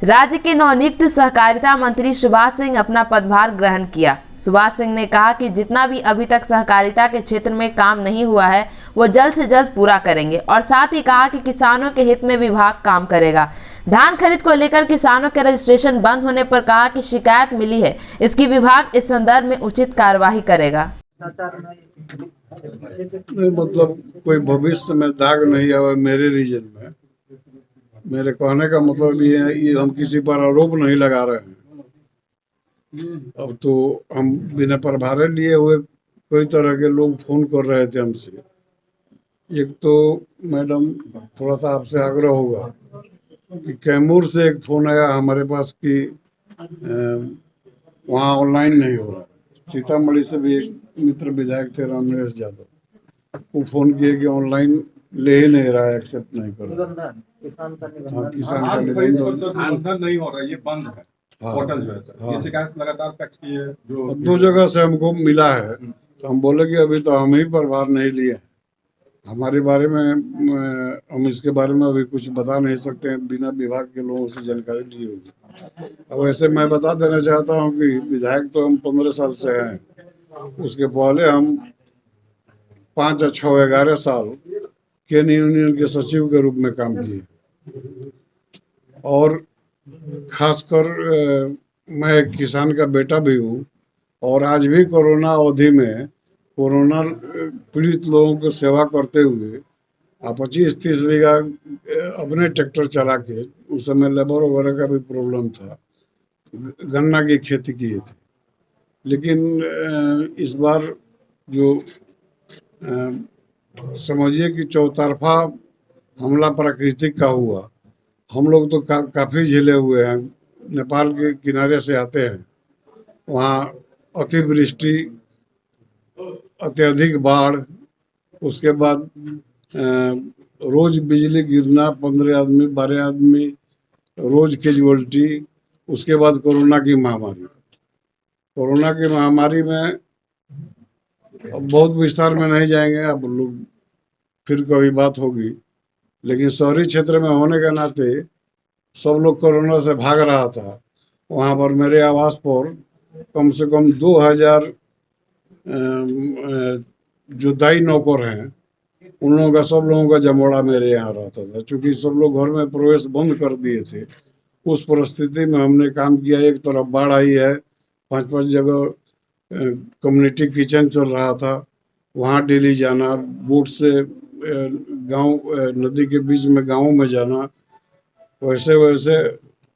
राज्य के नवनियुक्त सहकारिता मंत्री सुभाष सिंह अपना पदभार ग्रहण किया। सुभाष सिंह ने कहा कि जितना भी अभी तक सहकारिता के क्षेत्र में काम नहीं हुआ है वो जल्द से जल्द पूरा करेंगे और साथ ही कहा कि किसानों के हित में विभाग काम करेगा। धान खरीद को लेकर किसानों के रजिस्ट्रेशन बंद होने पर कहा कि शिकायत मिली है, इसकी विभाग इस संदर्भ में उचित कार्यवाही करेगा। नहीं, मतलब कोई भविष्य में दाग नहीं आवे मेरे रीजन में। मेरे कहने का मतलब ये है, ये हम किसी पर आरोप नहीं लगा रहे हैं। अब तो हम बिना प्रभारे लिए हुए कई तरह के लोग फोन कर रहे थे हमसे। एक तो मैडम थोड़ा सा आपसे आग्रह होगा कि कैमूर से एक फोन आया हमारे पास कि वहाँ ऑनलाइन नहीं हो रहा। सीतामढ़ी से भी एक मित्र विधायक थे रामनिवास यादव, वो फोन किए कि ऑनलाइन ले ही नहीं रहा है, एक्सेप्ट नहीं कर रहा। किसान का निबंधन नहीं हो रहा है, ये बंद है पोर्टल जो है सर। हाँ। ये शिकायत लगातार टैक्स की है जो 2 जगह से हमको मिला है, तो हम बोले कि अभी तो हम ही प्रभार नहीं लिए, हमारे बारे में हम इसके बारे में अभी कुछ बता नहीं सकते हैं, बिना विभाग के लोगों से जानकारी ली होगी। अब वैसे मैं बता देना चाहता हूँ कि विधायक तो हम 15 साल से हैं, उसके पहले हम 5 या 6 11 साल केन यूनियन के सचिव के रूप में काम किए। और खासकर मैं एक किसान का बेटा भी हूँ और आज भी कोरोना अवधि में कोरोना पीड़ित लोगों को सेवा करते हुए 25-30 बीघा अपने ट्रैक्टर चला के, उस समय लेबर वगैरह का भी प्रॉब्लम था, गन्ना की खेती किए थे। लेकिन इस बार जो समझिए कि चौतरफा हमला प्राकृतिक का हुआ, हम लोग तो काफ़ी झेले हुए हैं। नेपाल के किनारे से आते हैं, वहाँ अतिवृष्टि, अत्यधिक बाढ़, उसके बाद रोज बिजली गिरना, 15 आदमी 12 आदमी रोज कैजुअल्टी, उसके बाद कोरोना की महामारी। कोरोना की महामारी में बहुत विस्तार में नहीं जाएंगे, अब लोग फिर कभी बात होगी, लेकिन शहरी क्षेत्र में होने के नाते सब लोग कोरोना से भाग रहा था। वहाँ पर मेरे आवास पर कम से कम 2000 जो दाई नौकर हैं, उन लोगों का, सब लोगों का जमोड़ा मेरे यहाँ रहता था। चूँकि सब लोग घर में प्रवेश बंद कर दिए थे, उस परिस्थिति में हमने काम किया। एक तरफ बाढ़ आई है, 5-5 जगह कम्युनिटी किचन चल रहा था, वहाँ डेली जाना, बोट से गांव नदी के बीच में गाँव में जाना, वैसे वैसे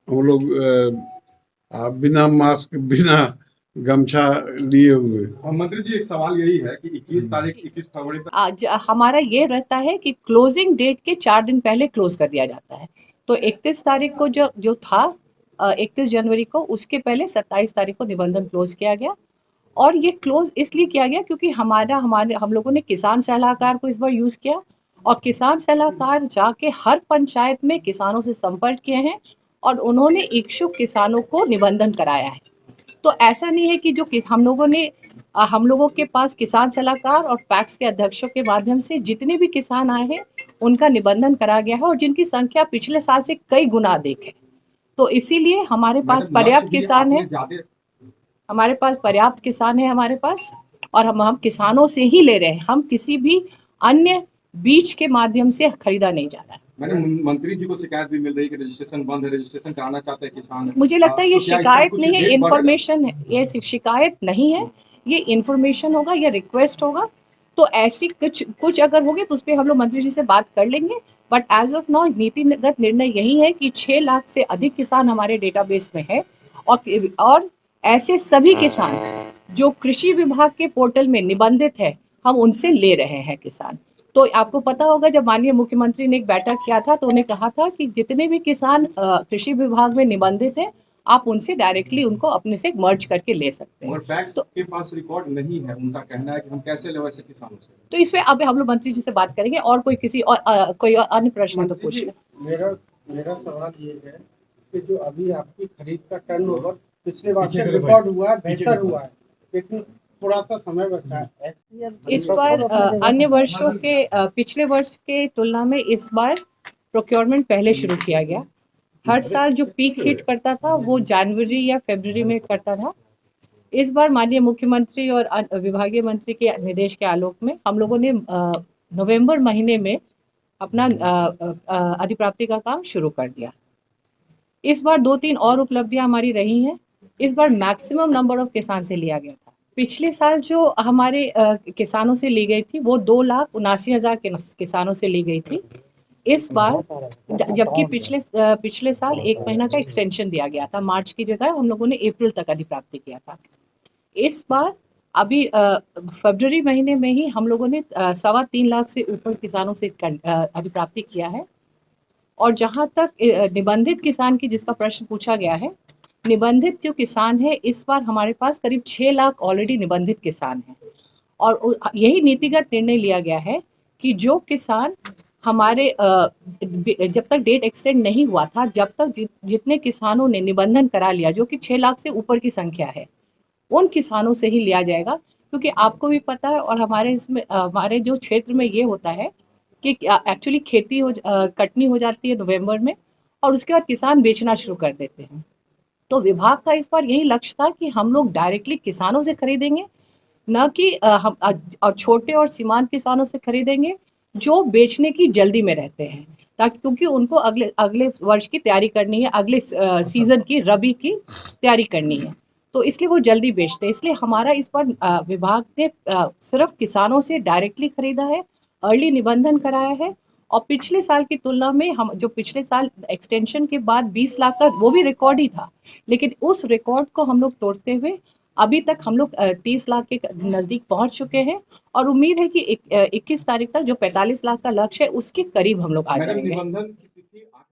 हम लोग बिना मास्क, बिना गमछा लिए हुए। मंत्री जी, एक सवाल यही है कि 21 फरवरी तक आज हमारा ये रहता है कि क्लोजिंग डेट के 4 दिन पहले क्लोज कर दिया जाता है। तो 31 तारीख को जो था 31 जनवरी को, उसके पहले 27 तारीख को निबंधन क्लोज किया गया। और ये क्लोज इसलिए किया गया क्योंकि हम लोगों ने किसान सलाहकार को इस बार यूज़ किया, और किसान सलाहकार जाके हर पंचायत में किसानों से संपर्क किए हैं और उन्होंने इच्छुक किसानों को निबंधन कराया है। तो ऐसा नहीं है कि जो हम लोगों के पास किसान सलाहकार और पैक्स के अध्यक्षों के माध्यम से जितने भी किसान आए हैं उनका निबंधन करा गया है, और जिनकी संख्या पिछले साल से कई गुना अधिक है। तो इसीलिए हमारे पास पर्याप्त किसान है, हमारे पास पर्याप्त किसान है हमारे पास, और हम किसानों से ही ले रहे हैं। हम किसी भी अन्य बीच के माध्यम से खरीदा नहीं जा रहा है। मैंने मंत्री जी को शिकायत भी मिल रही है कि रजिस्ट्रेशन बंद है, रजिस्ट्रेशन कराना चाहते हैं किसान। मुझे लगता है ये शिकायत नहीं है, इन्फॉर्मेशन है। ये शिकायत नहीं है, ये इन्फॉर्मेशन होगा या रिक्वेस्ट होगा। तो ऐसी कुछ अगर होगी तो उस पर हम लोग मंत्री जी से बात कर लेंगे। बट एज ऑफ नाउ नीतिगत निर्णय यही है कि 6 लाख से अधिक किसान हमारे डेटाबेस में है, और ऐसे सभी किसान जो कृषि विभाग के पोर्टल में निबंधित है, हम उनसे ले रहे हैं किसान। तो आपको पता होगा, जब माननीय मुख्यमंत्री ने एक बैठक किया था तो उन्हें कहा था कि जितने भी किसान कृषि विभाग में निबंधित हैं, आप उनसे डायरेक्टली उनको अपने से मर्ज करके ले सकते हैं। और पैक्स के पास रिकॉर्ड नहीं है, उनका कहना है कि हम कैसे ले वैसे किसानों से। तो इसमें अब हम लोग मंत्री जी से बात करेंगे। और कोई अन्य प्रश्न तो पूछ लें। मेरा सवाल ये है कि जो अभी आपकी खरीद का टर्नओवर पिछले वर्ष से रिकॉर्ड हुआ है, बेहतर हुआ है, लेकिन थोड़ा सा समय बचा है। इस बार अन्य वर्षों के पिछले वर्ष के तुलना में इस बार प्रोक्योरमेंट पहले शुरू किया गया। हर साल जो पीक हिट करता था वो जनवरी या फरवरी में करता था। इस बार माननीय मुख्यमंत्री और विभागीय मंत्री के निर्देश के आलोक में हम लोगों ने नवंबर महीने में अपना अधिप्राप्ति का काम शुरू कर दिया। इस बार 2-3 और उपलब्धियां हमारी रही हैं। इस बार मैक्सिमम नंबर ऑफ किसान से लिया गया था। पिछले साल जो हमारे किसानों से ली गई थी वो 2,79,000 किसानों से ली गई थी। इस बार जबकि पिछले साल 1 महीना का एक्सटेंशन दिया गया था, मार्च की जगह हम लोगों ने अप्रैल तक अधिप्राप्ति किया था। इस बार अभी फरवरी महीने में ही हम लोगों ने 3.25 लाख से ऊपर किसानों से अधिप्राप्ति किया है। और जहाँ तक निबंधित किसान की जिसका प्रश्न पूछा गया है, निबंधित जो किसान है इस बार हमारे पास करीब 6 लाख ऑलरेडी निबंधित किसान हैं। और यही नीतिगत निर्णय लिया गया है कि जो किसान हमारे जब तक डेट एक्सटेंड नहीं हुआ था, जब तक जितने किसानों ने निबंधन करा लिया, जो कि 6 लाख से ऊपर की संख्या है, उन किसानों से ही लिया जाएगा। क्योंकि आपको भी पता है और हमारे जो क्षेत्र में ये होता है कि एक्चुअली खेती कटनी हो जाती है नवंबर में और उसके बाद किसान बेचना शुरू कर देते हैं। तो विभाग का इस बार यही लक्ष्य था कि हम लोग डायरेक्टली किसानों से खरीदेंगे, न कि और छोटे और सीमांत किसानों से खरीदेंगे जो बेचने की जल्दी में रहते हैं, ताकि क्योंकि उनको अगले वर्ष की तैयारी करनी है, अगले सीजन की रबी की तैयारी करनी है, तो इसलिए वो जल्दी बेचते हैं। इसलिए हमारा इस बार विभाग ने सिर्फ किसानों से डायरेक्टली खरीदा है, अर्ली निबंधन कराया है। और पिछले साल की तुलना में हम जो पिछले साल एक्सटेंशन के बाद 20 लाख का वो भी रिकॉर्ड ही था, लेकिन उस रिकॉर्ड को हम लोग तोड़ते हुए अभी तक हम लोग 30 लाख के नज़दीक पहुंच चुके हैं और उम्मीद है कि 21 तारीख तक जो 45 लाख का लक्ष्य है उसके करीब हम लोग आ मैडम, जाएंगे। निबंधन